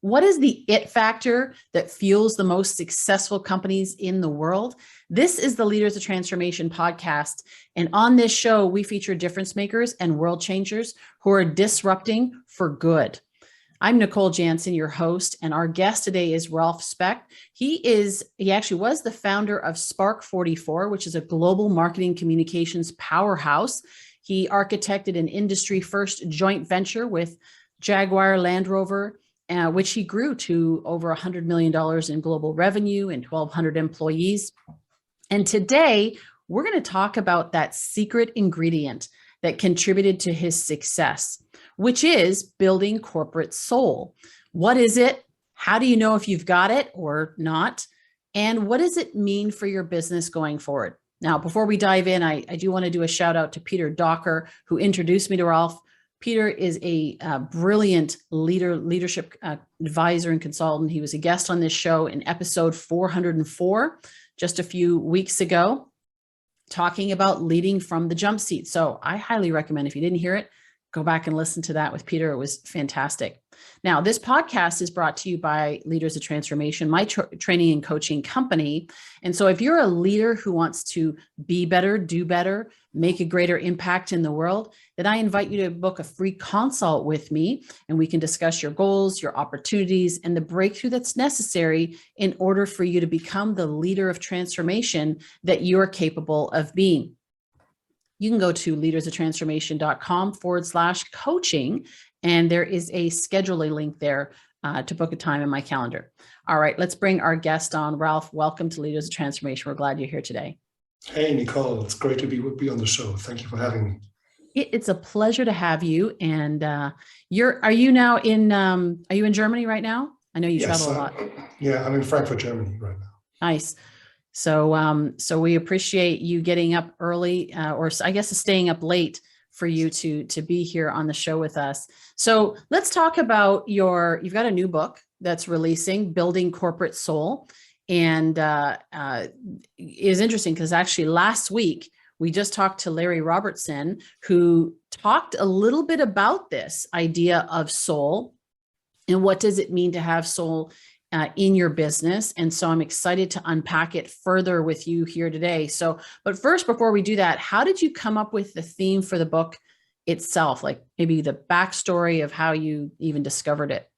What is the it factor that fuels the most successful companies in the world? This is the Leaders of Transformation podcast. And on this show, we feature difference makers and world changers who are disrupting for good. I'm Nicole Jansen, your host, and our guest today is Ralf Specht. He actually was the founder of Spark 44, which is a global marketing communications powerhouse. He architected an industry first joint venture with Jaguar Land Rover, which he grew to over $100 million in global revenue and 1,200 employees. And today, we're going to talk about that secret ingredient that contributed to his success, which is building corporate soul. What is it? How do you know if you've got it or not? And what does it mean for your business going forward? Now, before we dive in, I do want to do a shout out to Peter Docker, who introduced me to Ralf. Peter is a brilliant leadership advisor and consultant. He was a guest on this show in episode 404, just a few weeks ago, talking about leading from the jump seat. So I highly recommend, if you didn't hear it, go back and listen to that with Peter. It was fantastic. Now, this podcast is brought to you by Leaders of Transformation, my training and coaching company. And so if you're a leader who wants to be better, do better, make a greater impact in the world, then I invite you to book a free consult with me, and we can discuss your goals, your opportunities, and the breakthrough that's necessary in order for you to become the leader of transformation that you're capable of being. You can go to leadersoftransformation.com/coaching, and there is a scheduling link there to book a time in my calendar. All right, let's bring our guest on. Ralf, welcome to Leaders of Transformation. We're glad you're here today. Hey, Nicole, it's great to be on the show. Thank you for having me. It's a pleasure to have you. And are you now in, are you in Germany right now? I know you travel a lot. Yeah, I'm in Frankfurt, Germany right now. Nice. So we appreciate you getting up early, or I guess staying up late for you to be here on the show with us. So let's talk about you've got a new book that's releasing, Building Corporate Soul. And is interesting because actually last week, we just talked to Larry Robertson, who talked a little bit about this idea of soul and what does it mean to have soul in your business. And so I'm excited to unpack it further with you here today. So, but first, before we do that, how did you come up with the theme for the book itself? Like maybe the backstory of how you even discovered it?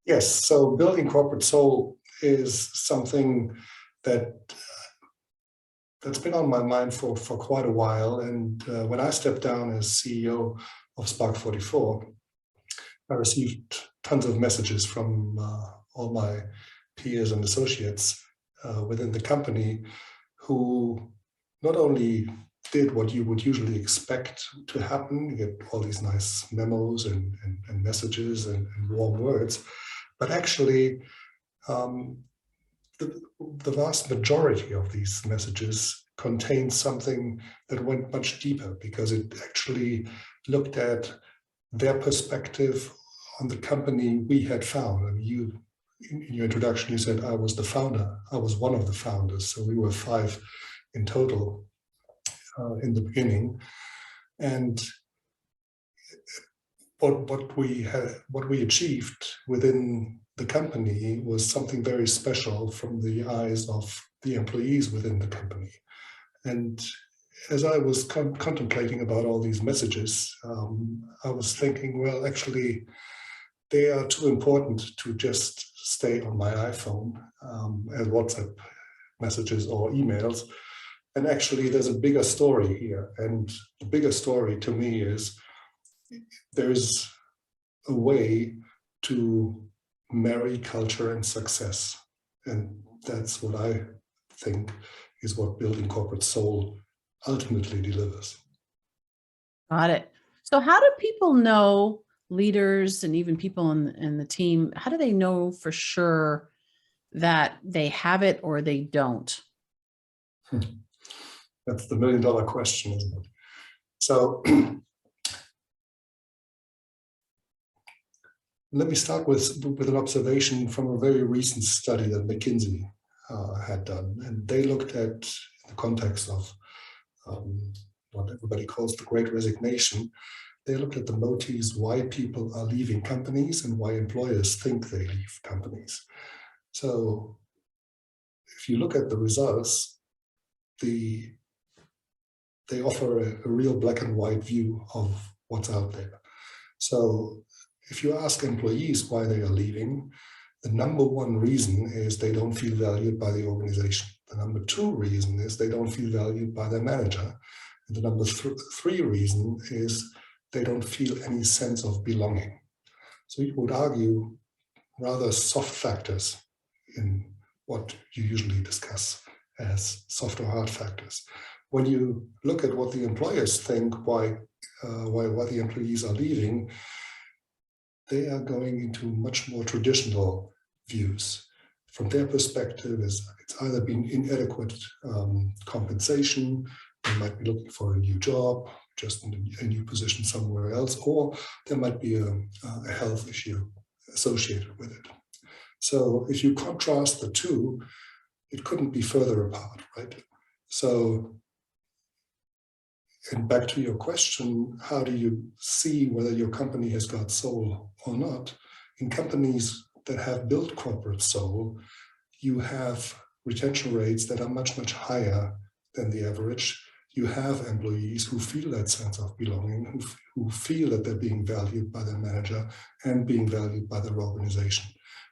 Yes. So building corporate soul is something that's been on my mind for quite a while. And when I stepped down as CEO of Spark 44, I received tons of messages from all my peers and associates within the company who not only did what you would usually expect to happen, you get all these nice memos and messages and warm words, but actually the vast majority of these messages contained something that went much deeper, because it actually looked at their perspective on the company we had found. I mean, in your introduction, you said I was the founder. I was one of the founders. So we were 5 in total in the beginning. And what we achieved within the company was something very special from the eyes of the employees within the company. And as I was contemplating about all these messages, I was thinking, well, actually, they are too important to just stay on my iPhone as WhatsApp messages or emails. And actually, there's a bigger story here. And the bigger story to me is there's a way to marry culture and success. And that's what I think is what building corporate soul ultimately delivers. Got it. So how do people know, leaders and even people in the team, how do they know for sure that they have it or they don't? That's the $1 million question, isn't it? So let me start with an observation from a very recent study that McKinsey had done. And they looked at, in the context of what everybody calls the Great Resignation, they looked at the motives why people are leaving companies and why employers think they leave companies. So if you look at the results, they offer a real black and white view of what's out there. So if you ask employees why they are leaving, the number one reason is they don't feel valued by the organization. The number two reason is they don't feel valued by their manager. And the number three reason is they don't feel any sense of belonging. So you would argue rather soft factors in what you usually discuss as soft or hard factors. When you look at what the employers think why the employees are leaving, they are going into much more traditional views. From their perspective, it's either been inadequate compensation, they might be looking for a new job, just in a new position somewhere else, or there might be a health issue associated with it. So if you contrast the two, it couldn't be further apart, right? So, and back to your question, how do you see whether your company has got soul or not? In companies that have built corporate soul, you have retention rates that are much, much higher than the average. You have employees who feel that sense of belonging, who feel that they're being valued by their manager and being valued by their organization.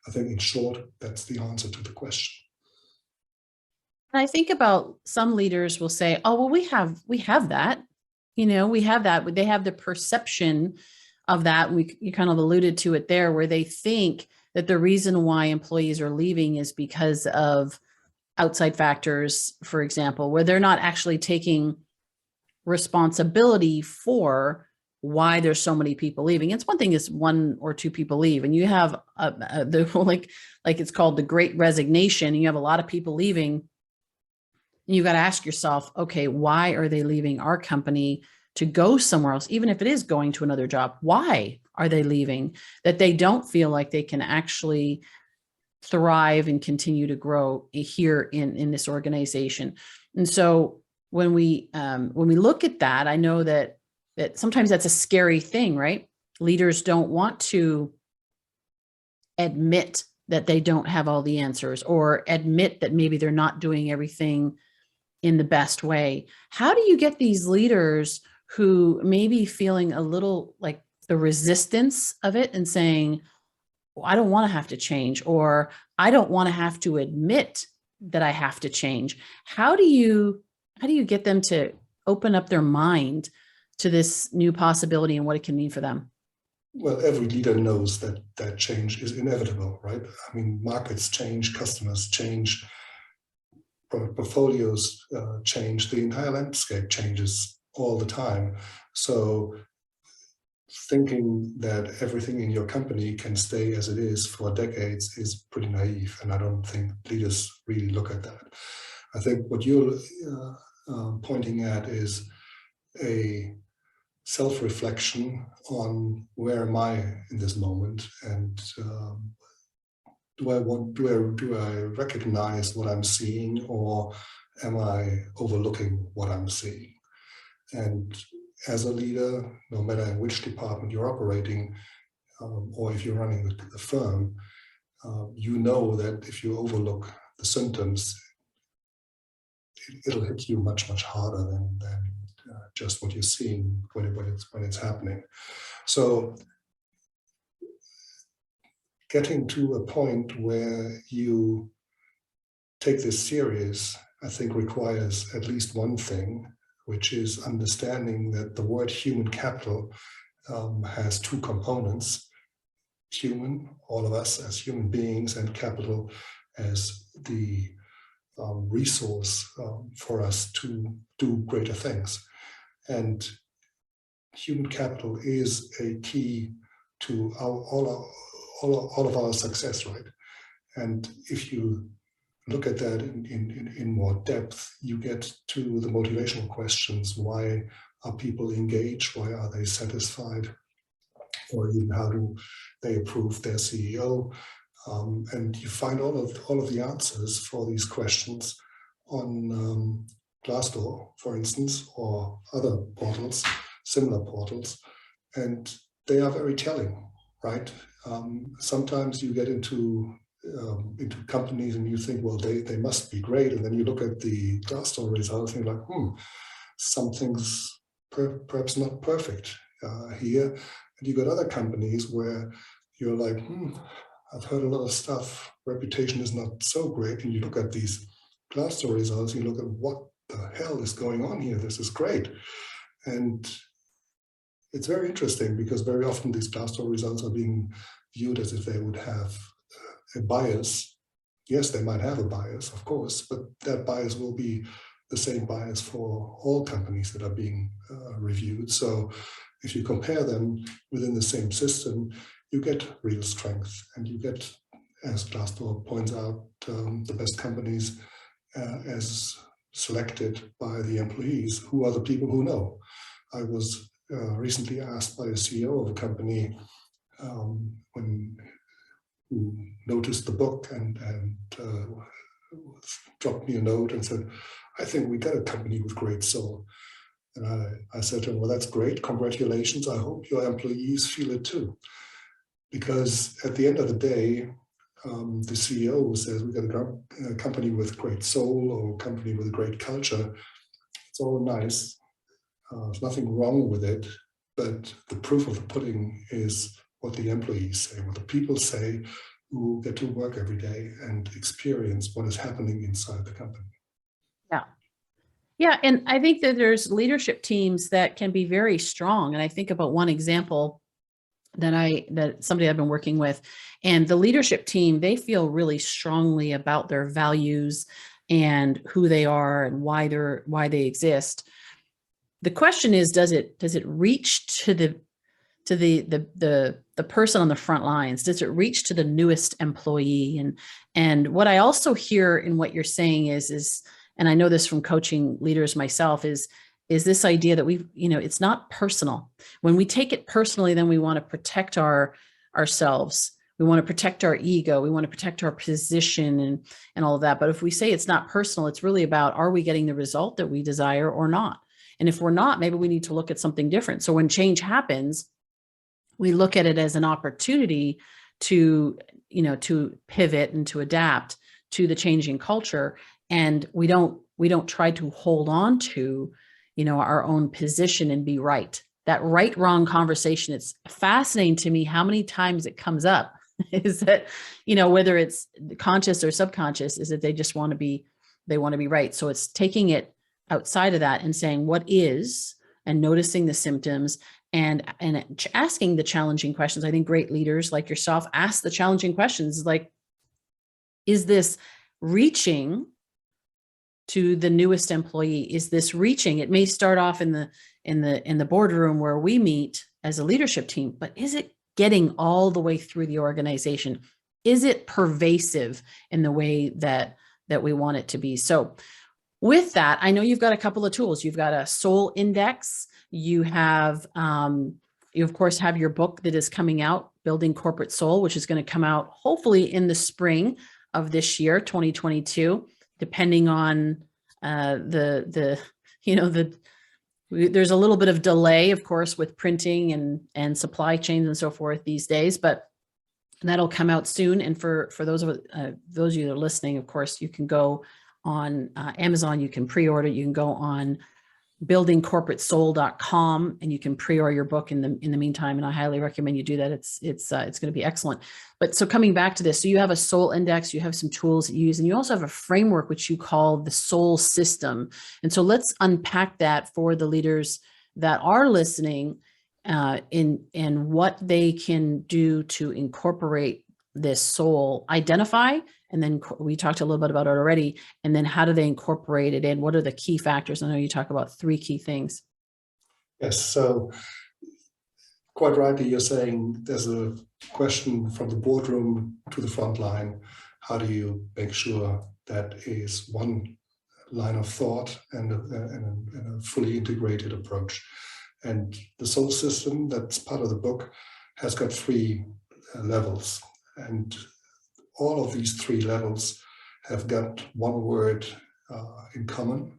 I think in short, that's the answer to the question. And I think about some leaders will say, oh, well, we have that, we have that. They have the perception of that. You kind of alluded to it there, where they think that the reason why employees are leaving is because of outside factors, for example, where they're not actually taking responsibility for why there's so many people leaving. It's one thing is one or two people leave, and you have like it's called the Great Resignation. And you have a lot of people leaving. And you've got to ask yourself, okay, why are they leaving our company to go somewhere else? Even if it is going to another job, why are they leaving? That they don't feel like they can actually thrive and continue to grow here in this organization. And so when we look at that, I know that sometimes that's a scary thing, right? Leaders don't want to admit that they don't have all the answers, or admit that maybe they're not doing everything in the best way. How do you get these leaders who may be feeling a little like the resistance of it and saying, well, I don't want to have to change, or I don't want to have to admit that I have to change? How do you get them to open up their mind to this new possibility and what it can mean for them? Well, every leader knows that change is inevitable, right? I mean, markets change, customers change, portfolios change, the entire landscape changes all the time. So thinking that everything in your company can stay as it is for decades is pretty naive, and I don't think leaders really look at that. I think what you're pointing at is a self-reflection on where am I in this moment, and do I recognize what I'm seeing, or am I overlooking what I'm seeing? And as a leader, no matter in which department you're operating, or if you're running the firm, you know that if you overlook the symptoms, it'll hit you much, much harder than just what you're seeing when it's happening. So getting to a point where you take this serious, I think, requires at least one thing, which is understanding that the word human capital has two components: human, all of us as human beings, and capital as the resource for us to do greater things. And human capital is a key to all of our success, right? And if you look at that in more depth, you get to the motivational questions. Why are people engaged? Why are they satisfied? Or even how do they approve their CEO? And you find all of the answers for these questions on Glassdoor, for instance, or other portals, similar portals. and they are very telling, right? Sometimes you get into companies and you think, well, they must be great, and then you look at the Glassdoor results and you're like, something's perhaps not perfect here. And you got other companies where you're like, I've heard a lot of stuff, reputation is not so great, and you look at these Glassdoor results, you look at what the hell is going on here, this is great. And it's very interesting because very often these Glassdoor results are being viewed as if they would have a bias. Yes, they might have a bias, of course, but that bias will be the same bias for all companies that are being reviewed. So if you compare them within the same system, you get real strength, and you get, as Glassdoor points out, the best companies as selected by the employees, who are the people who know. I was recently asked by a CEO of a company who noticed the book and dropped me a note and said, I think we got a company with great soul. And I said to him, well, that's great. Congratulations. I hope your employees feel it too. Because at the end of the day, the CEO says we got a company with great soul or a company with a great culture. It's all nice. There's nothing wrong with it. But the proof of the pudding is what the employees say, what the people say who get to work every day and experience what is happening inside the company. Yeah. Yeah. And I think that there's leadership teams that can be very strong. And I think about one example that somebody I've been working with, and the leadership team, they feel really strongly about their values and who they are and why they exist. The question is, does it reach to the person on the front lines? Does it reach to the newest employee? And what I also hear in what you're saying is, and I know this from coaching leaders myself, is this idea that it's not personal. When we take it personally, then we want to protect ourselves. We want to protect our ego. We want to protect our position and all of that. But if we say it's not personal, it's really about, are we getting the result that we desire or not? And if we're not, maybe we need to look at something different. So when change happens, we look at it as an opportunity to pivot and to adapt to the changing culture. And we don't try to hold on to, our own position and be right. That right, wrong conversation, it's fascinating to me how many times it comes up is that, whether it's conscious or subconscious, is that they just want to be right. So it's taking it outside of that and saying what is, and noticing the symptoms and asking the challenging questions. I think great leaders like yourself ask the challenging questions, like, is this reaching to the newest employee? Is this reaching? It may start off in the boardroom where we meet as a leadership team, but is it getting all the way through the organization? Is it pervasive in the way that we want it to be? So with that, I know you've got a couple of tools. You've got a soul index. You have, you of course have your book that is coming out, Building Corporate Soul, which is going to come out hopefully in the spring of this year, 2022, depending on there's a little bit of delay, of course, with printing and supply chains and so forth these days, but that'll come out soon. And for those of you that are listening, of course, you can go on Amazon, you can pre-order, you can go on buildingcorporatesoul.com and you can pre-order your book in the meantime. And I highly recommend you do that. It's going to be excellent. But so coming back to this, so you have a soul index, you have some tools that you use, and you also have a framework, which you call the soul system. And so let's unpack that for the leaders that are listening in what they can do to incorporate this soul, identify, and then we talked a little bit about it already. And then how do they incorporate it in? What are the key factors? I know you talk about 3 key things. Yes, so quite rightly, you're saying there's a question from the boardroom to the front line. How do you make sure that is one line of thought and a fully integrated approach? And the soul system, that's part of the book, has got 3 levels. And all of these 3 levels have got one word in common.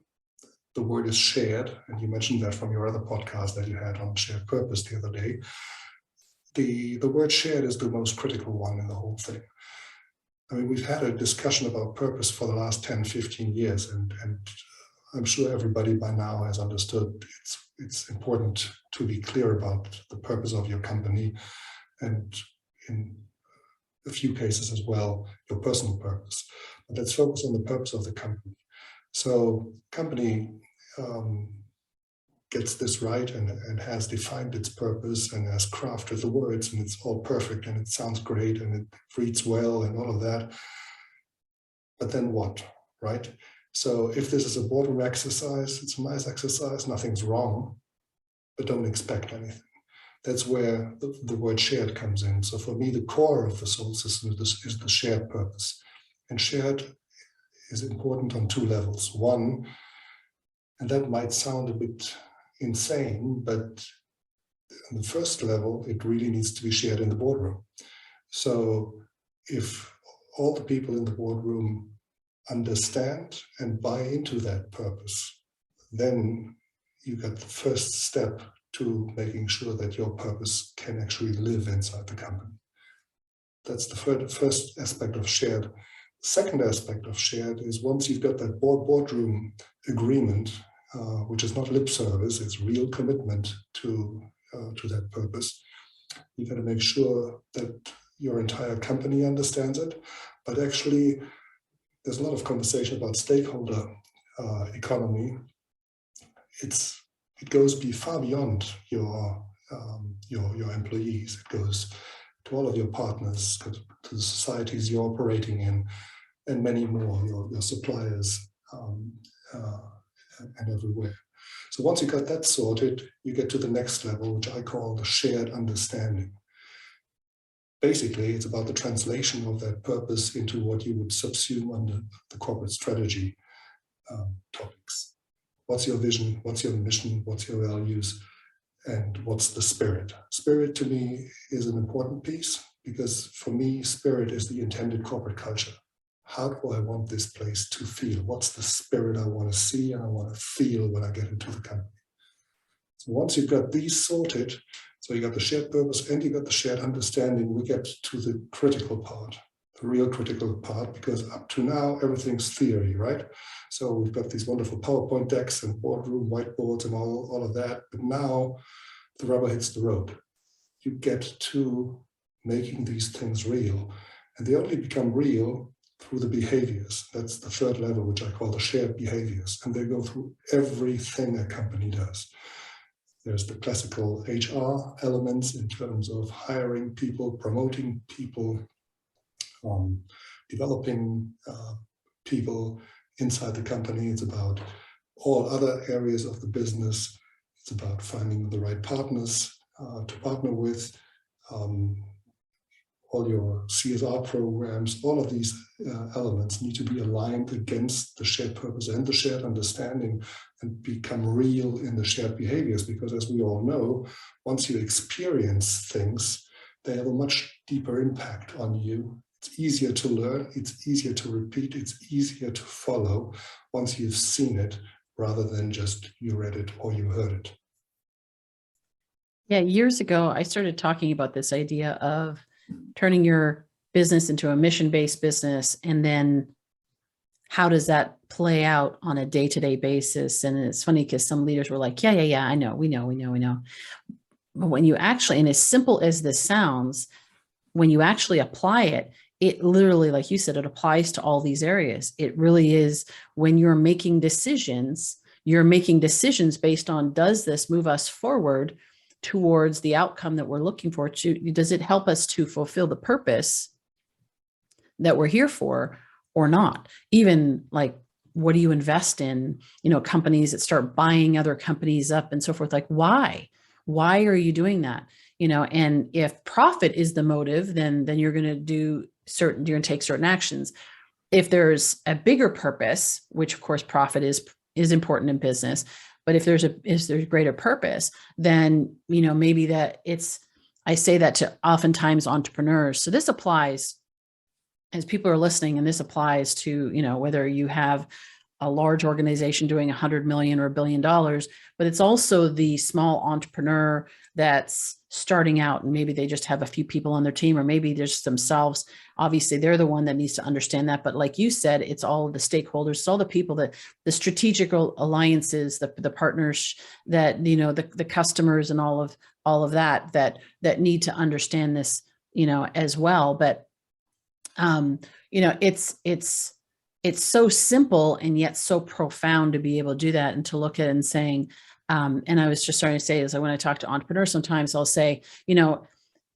the word is shared, and you mentioned that from your other podcast that you had on shared purpose the other day. The word shared is the most critical one in the whole thing. I mean, we've had a discussion about purpose for the last 10, 15 years, and I'm sure everybody by now has understood it's important to be clear about the purpose of your company, and in a few cases as well, your personal purpose. But let's focus on the purpose of the company. So company gets this right and has defined its purpose and has crafted the words, and it's all perfect and it sounds great and it reads well and all of that. But then what, right? So if this is a boardroom exercise, it's a nice exercise, nothing's wrong, but don't expect anything. That's where the word shared comes in. So for me, the core of the soul system is the shared purpose. And shared is important on two levels. One, and that might sound a bit insane, but on the first level, it really needs to be shared in the boardroom. So if all the people in the boardroom understand and buy into that purpose, then you got the first step to making sure that your purpose can actually live inside the company. That's the first aspect of shared. The second aspect of shared is once you've got that boardroom agreement, which is not lip service, it's real commitment to that purpose. You got to make sure that your entire company understands it, but actually there's a lot of conversation about stakeholder economy. It goes far beyond your employees. It goes to all of your partners, to the societies you're operating in, and many more, your suppliers, and everywhere. So once you got that sorted, you get to the next level, which I call the shared understanding. Basically, it's about the translation of that purpose into what you would subsume under the corporate strategy topics. What's your vision? What's your mission? What's your values? And what's the spirit? Spirit to me is an important piece because for me, spirit is the intended corporate culture. How do I want this place to feel? What's the spirit I want to see and I want to feel when I get into the company? So once you've got these sorted, so you got the shared purpose and you got the shared understanding, we get to the critical part, the real critical part, because up to now, everything's theory, right? So we've got these wonderful PowerPoint decks and boardroom whiteboards and all of that. But now the rubber hits the road. You get to making these things real. And they only become real through the behaviors. That's the third level, which I call the shared behaviors. And they go through everything a company does. There's the classical HR elements in terms of hiring people, promoting people, developing people inside the company. It's about all other areas of the business. It's about finding the right partners to partner with, all your CSR programs. All of these elements need to be aligned against the shared purpose and the shared understanding and become real in the shared behaviors. Because as we all know, once you experience things, they have a much deeper impact on you. It's easier to learn, it's easier to repeat, it's easier to follow once you've seen it rather than just you read it or you heard it. Yeah, years ago, I started talking about this idea of turning your business into a mission-based business, and then how does that play out on a day-to-day basis? And it's funny because some leaders were like, yeah, I know, we know. But when you actually, and as simple as this sounds, when you actually apply it, it literally, like you said, it applies to all these areas. It really is when you're making decisions based on, does this move us forward towards the outcome that we're looking for? Does it help us to fulfill the purpose that we're here for or not? Even like, what do you invest in? Companies that start buying other companies up and so forth. Like, why are you doing that? And if profit is the motive, then you're going to you're going to take certain actions. If there's a bigger purpose, which of course profit is important in business, but if there's greater purpose, then, maybe I say that to oftentimes entrepreneurs. So this applies as people are listening, and this applies to, whether you have a large organization doing 100 million or $1 billion, but it's also the small entrepreneur that's starting out and maybe they just have a few people on their team, or maybe just themselves. Obviously, they're the one that needs to understand that. But like you said, it's all of the stakeholders, it's all the people, that the strategic alliances, the partners, that, you know, the customers and all of that need to understand this, you know, as well. But you know, it's so simple and yet so profound to be able to do that, and to look at it and saying, and I was just starting to say, is that when I talk to entrepreneurs, sometimes I'll say, you know,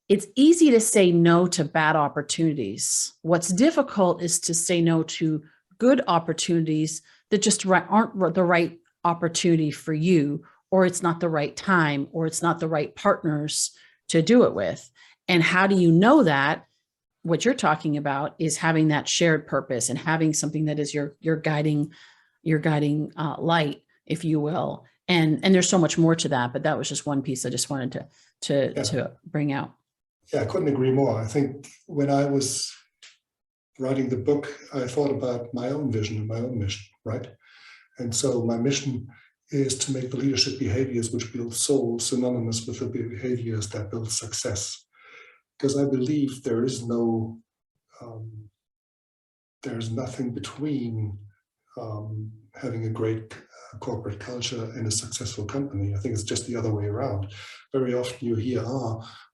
it's easy to say no to bad opportunities. What's difficult is to say no to good opportunities that just aren't the right opportunity for you, or it's not the right time, or it's not the right partners to do it with. And how do you know that? What you're talking about is having that shared purpose and having something that is your guiding light, if you will. And there's so much more to that, but that was just one piece I just wanted to bring out. Yeah, I couldn't agree more. I think when I was writing the book, I thought about my own vision and my own mission, right? And so my mission is to make the leadership behaviors which build soul synonymous with the behaviors that build success. Because I believe there's nothing between having a great corporate culture and a successful company. I think it's just the other way around. Very often you hear,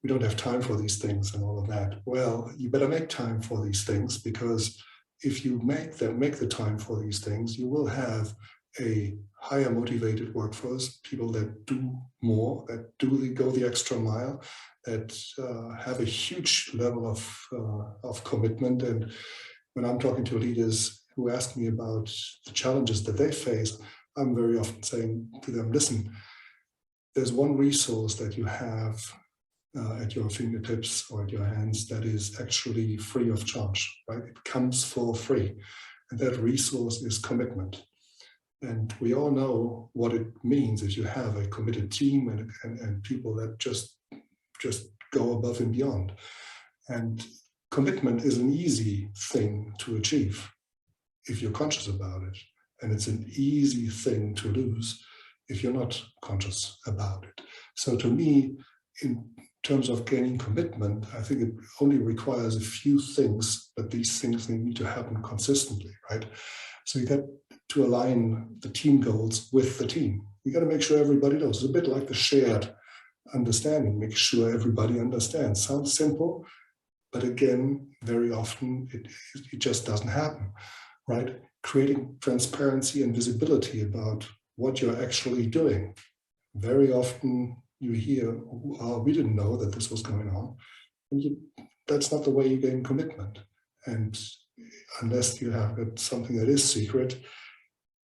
we don't have time for these things and all of that. Well, you better make time for these things, because if you make the time for these things, you will have a higher motivated workforce, people that do more, that go the extra mile, that have a huge level of commitment. And when I'm talking to leaders who ask me about the challenges that they face, I'm very often saying to them, listen, there's one resource that you have at your fingertips or at your hands that is actually free of charge, right? It comes for free. And that resource is commitment. And we all know what it means if you have a committed team and people that just go above and beyond. And commitment is an easy thing to achieve if you're conscious about it. And it's an easy thing to lose if you're not conscious about it. So to me, in terms of gaining commitment, I think it only requires a few things, but these things need to happen consistently, right? So you got to align the team goals with the team. You got to make sure everybody knows. It's a bit like the shared understanding, make sure everybody understands. Sounds simple, but again, very often it just doesn't happen, right? Creating transparency and visibility about what you're actually doing. Very often you hear, we didn't know that this was going on. And that's not the way you gain commitment. And unless you have something that is secret,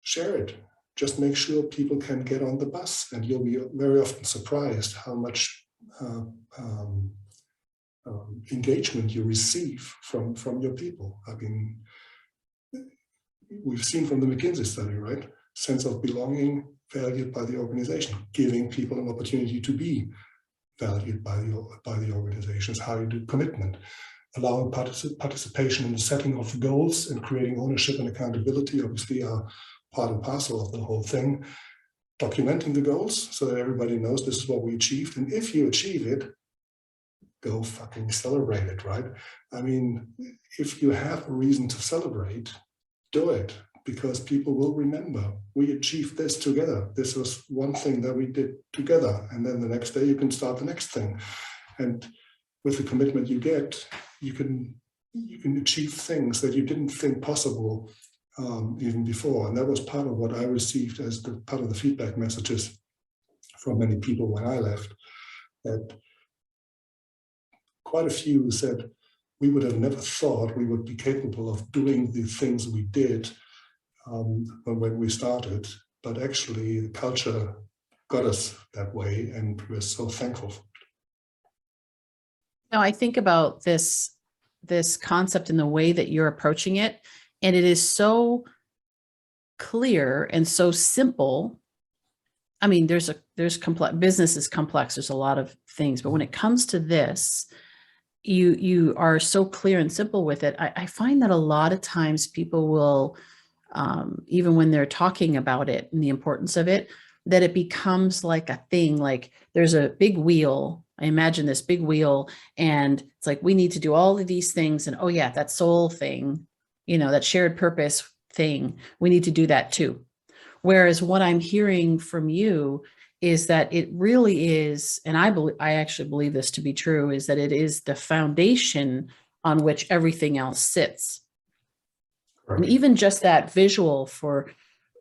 share it. Just make sure people can get on the bus, and you'll be very often surprised how much engagement you receive from your people. I mean, we've seen from the McKinsey study, right? Sense of belonging, valued by the organization, giving people an opportunity to be valued by the organizations, how you do commitment, allowing participation in the setting of goals and creating ownership and accountability, obviously are part and parcel of the whole thing. Documenting the goals so that everybody knows this is what we achieved. And if you achieve it, go fucking celebrate it, right? I mean, if you have a reason to celebrate, do it, because people will remember we achieved this together. This was one thing that we did together. And then the next day you can start the next thing. And with the commitment you get, you can achieve things that you didn't think possible even before. And that was part of what I received as part of the feedback messages from many people when I left, that quite a few said, we would have never thought we would be capable of doing the things we did when we started, but actually the culture got us that way, and we're so thankful for it. Now, I think about this concept and the way that you're approaching it, and it is so clear and so simple. I mean, there's complex, business is complex. There's a lot of things, but when it comes to this, you are so clear and simple with it. I find that a lot of times people will even when they're talking about it and the importance of it, that it becomes like a thing. Like there's a big wheel. I imagine this big wheel, and it's like, we need to do all of these things. And oh yeah, that soul thing, that shared purpose thing, we need to do that too. Whereas what I'm hearing from you is that it really is, and I actually believe this to be true, is that it is the foundation on which everything else sits. Right. And even just that visual for,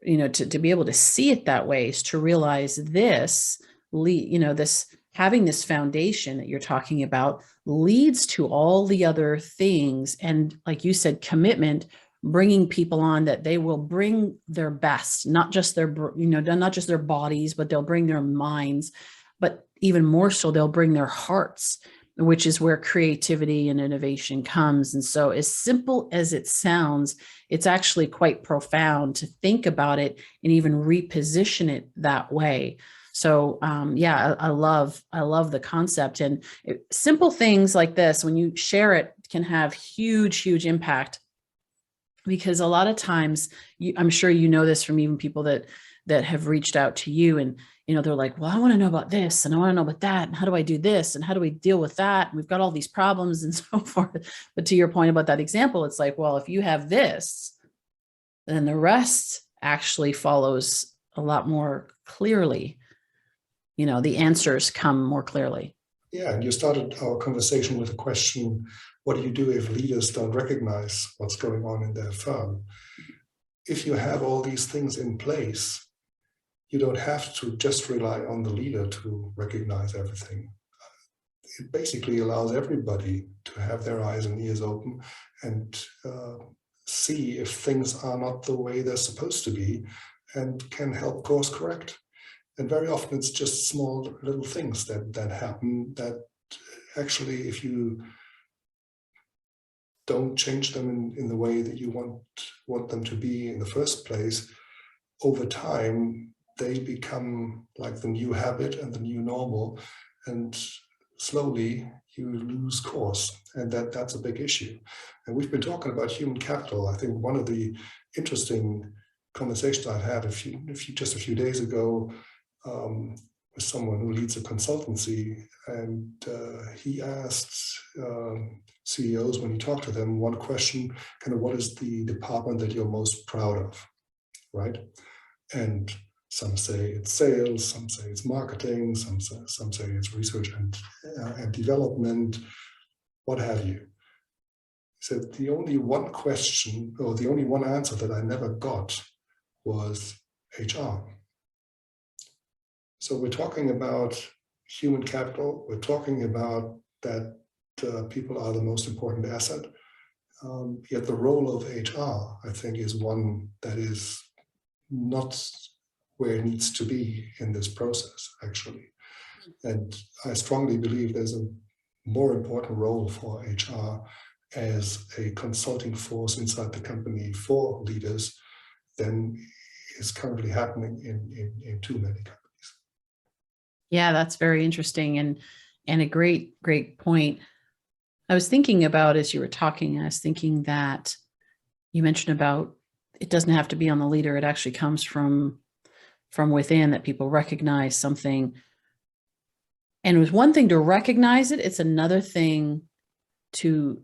to be able to see it that way is to realize this, this having this foundation that you're talking about leads to all the other things. And like you said, commitment, bringing people on that they will bring their best, not just their, not just their bodies, but they'll bring their minds, but even more so, they'll bring their hearts, which is where creativity and innovation comes. And so as simple as it sounds, it's actually quite profound to think about it and even reposition it that way. So yeah, I love the concept, and simple things like this, when you share it, can have huge impact. Because a lot of times, I'm sure you know this from even people that have reached out to you, and they're like, well, I want to know about this, and I want to know about that, and how do I do this, and how do we deal with that? And we've got all these problems and so forth. But to your point about that example, it's like, well, if you have this, then the rest actually follows a lot more clearly. The answers come more clearly. Yeah, and you started our conversation with a question: what do you do if leaders don't recognize what's going on in their firm? If you have all these things in place, you don't have to just rely on the leader to recognize everything. It basically allows everybody to have their eyes and ears open and see if things are not the way they're supposed to be, and can help course correct. And very often it's just small little things that happen that actually, if you don't change them in the way that you want them to be in the first place, over time, they become like the new habit and the new normal, and slowly you lose course, and that's a big issue. And we've been talking about human capital. I think one of the interesting conversations I had just a few days ago with someone who leads a consultancy, and he asked CEOs, when you talk to them, one question, kind of, what is the department that you're most proud of, right? And some say it's sales, some say it's marketing, some say it's research and development, what have you. He said the only one question, or the only one answer that I never got was HR. So we're talking about human capital. We're talking about that people are the most important asset. Yet the role of HR, I think, is one that is not where it needs to be in this process, actually. And I strongly believe there's a more important role for HR as a consulting force inside the company for leaders than is currently happening in too many companies. Yeah, that's very interesting, and a great point. I was thinking about, as you were talking, I was thinking that you mentioned about it doesn't have to be on the leader. It actually comes from within, that people recognize something. And it was one thing to recognize it. It's another thing to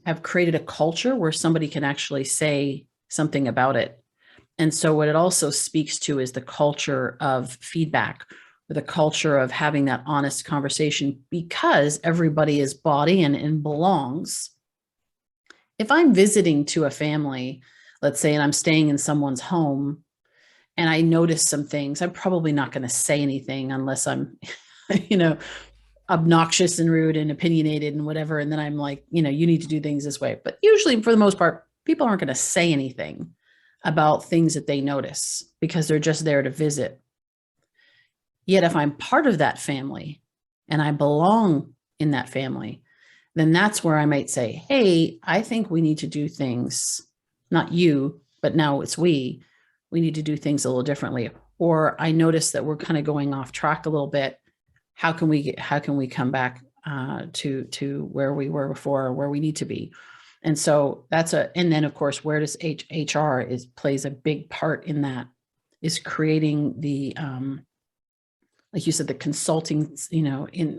have created a culture where somebody can actually say something about it. And so what it also speaks to is the culture of feedback, or the culture of having that honest conversation, because everybody is bought in and belongs. If I'm visiting to a family, let's say, and I'm staying in someone's home, and I notice some things, I'm probably not going to say anything unless I'm, obnoxious and rude and opinionated and whatever. And then I'm like, you need to do things this way. But usually, for the most part, people aren't going to say anything about things that they notice, because they're just there to visit. Yet if I'm part of that family and I belong in that family, then that's where I might say, hey, I think we need to do things, not you, but now it's we need to do things a little differently. Or I notice that we're kind of going off track a little bit. How can we come back to where we were before, or where we need to be? And so and then of course, where does HR plays a big part in that, is creating the, like you said, the consulting,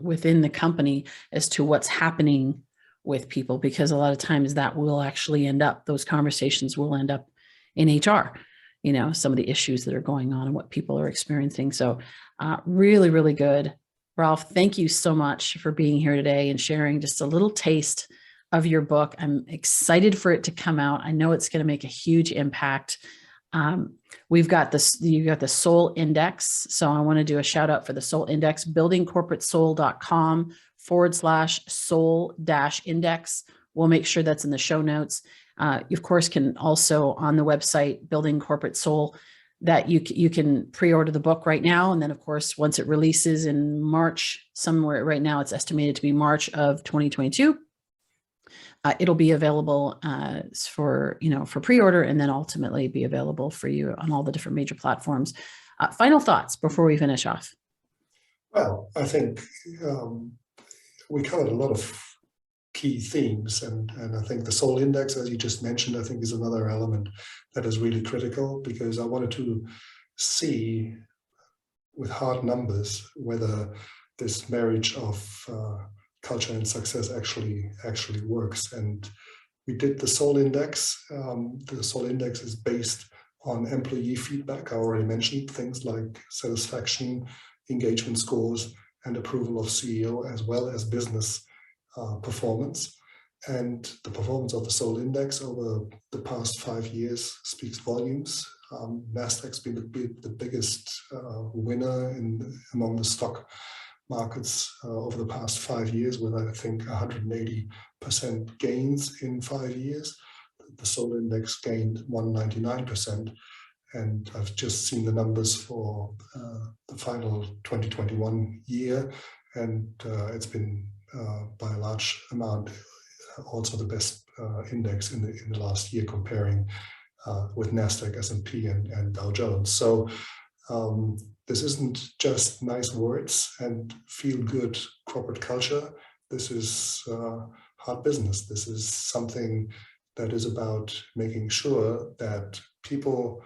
within the company as to what's happening with people, because a lot of times that will actually those conversations will end up in HR, some of the issues that are going on and what people are experiencing. So really, really good. Ralf, thank you so much for being here today and sharing just a little taste of your book. I'm excited for it to come out. I know it's going to make a huge impact. You got the Soul Index. So I want to do a shout out for the Soul Index, buildingcorporatesoul.com/soul-index. We'll make sure that's in the show notes. You of course can also on the website, Building Corporate Soul, that you can pre-order the book right now. And then of course, once it releases in March, somewhere right now, it's estimated to be March of 2022. It'll be available for pre-order, and then ultimately be available for you on all the different major platforms. Final thoughts before we finish off. Well, I think we covered a lot of key themes, and I think the Soul Index, as you just mentioned, I think is another element that is really critical, because I wanted to see with hard numbers whether this marriage of culture and success actually works. And we did the Soul Index. The Soul Index is based on employee feedback. I already mentioned things like satisfaction, engagement scores, and approval of CEO, as well as business performance. And the performance of the Soul Index over the past 5 years speaks volumes. Nasdaq's been the biggest winner among the stock markets over the past 5 years, with I think 180% gains in 5 years. The Soul Index gained 199%, and I've just seen the numbers for the final 2021 year, and it's been by a large amount also the best index in the last year, comparing with Nasdaq, S&P, and Dow Jones. So this isn't just nice words and feel-good corporate culture. This is hard business. This is something that is about making sure that people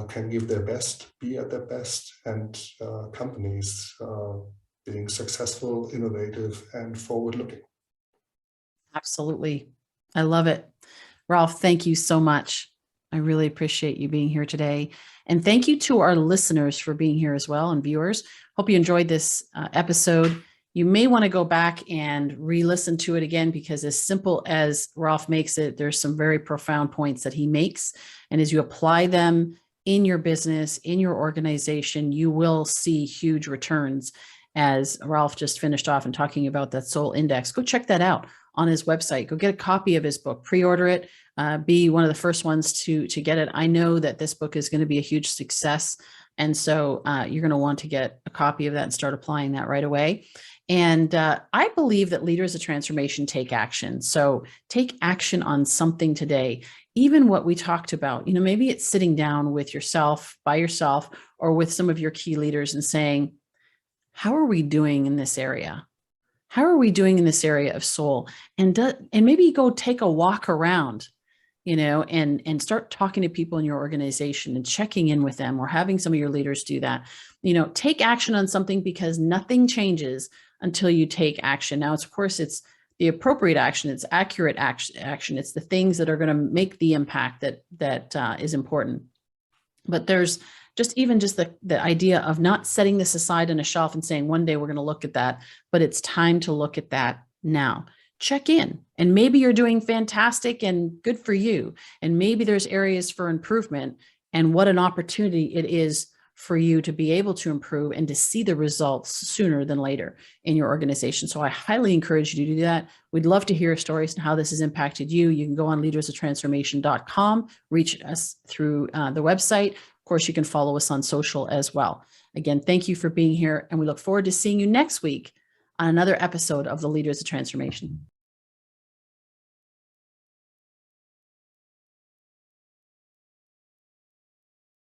can give their best, be at their best, and companies being successful, innovative, and forward-looking. Absolutely. I love it. Ralf, thank you so much. I really appreciate you being here today. And thank you to our listeners for being here as well, and viewers. Hope you enjoyed this episode. You may want to go back and re-listen to it again, because as simple as Ralf makes it, there's some very profound points that he makes. And as you apply them in your business, in your organization, you will see huge returns. As Ralf just finished off and talking about that Soul Index, go check that out on his website. Go get a copy of his book, pre-order it, be one of the first ones to get it. I know that this book is going to be a huge success. And so you're going to want to get a copy of that and start applying that right away. And I believe that leaders of transformation take action. So take action on something today. Even what we talked about, maybe it's sitting down with yourself, by yourself, or with some of your key leaders and saying, how are we doing in this area? How are we doing in this area of soul? And maybe go take a walk around, and start talking to people in your organization and checking in with them, or having some of your leaders do that. Take action on something, because nothing changes until you take action. Now, of course, it's the appropriate action. It's accurate action. It's the things that are going to make the impact that is important. But there's just the idea of not setting this aside on a shelf and saying, one day we're going to look at that, but it's time to look at that now. Check in, and maybe you're doing fantastic and good for you. And maybe there's areas for improvement, and what an opportunity it is for you to be able to improve and to see the results sooner than later in your organization. So I highly encourage you to do that. We'd love to hear stories and how this has impacted you. You can go on leadersoftransformation.com, reach us through the website. Of course, you can follow us on social as well. Again, thank you for being here, and we look forward to seeing you next week on another episode of the Leaders of Transformation.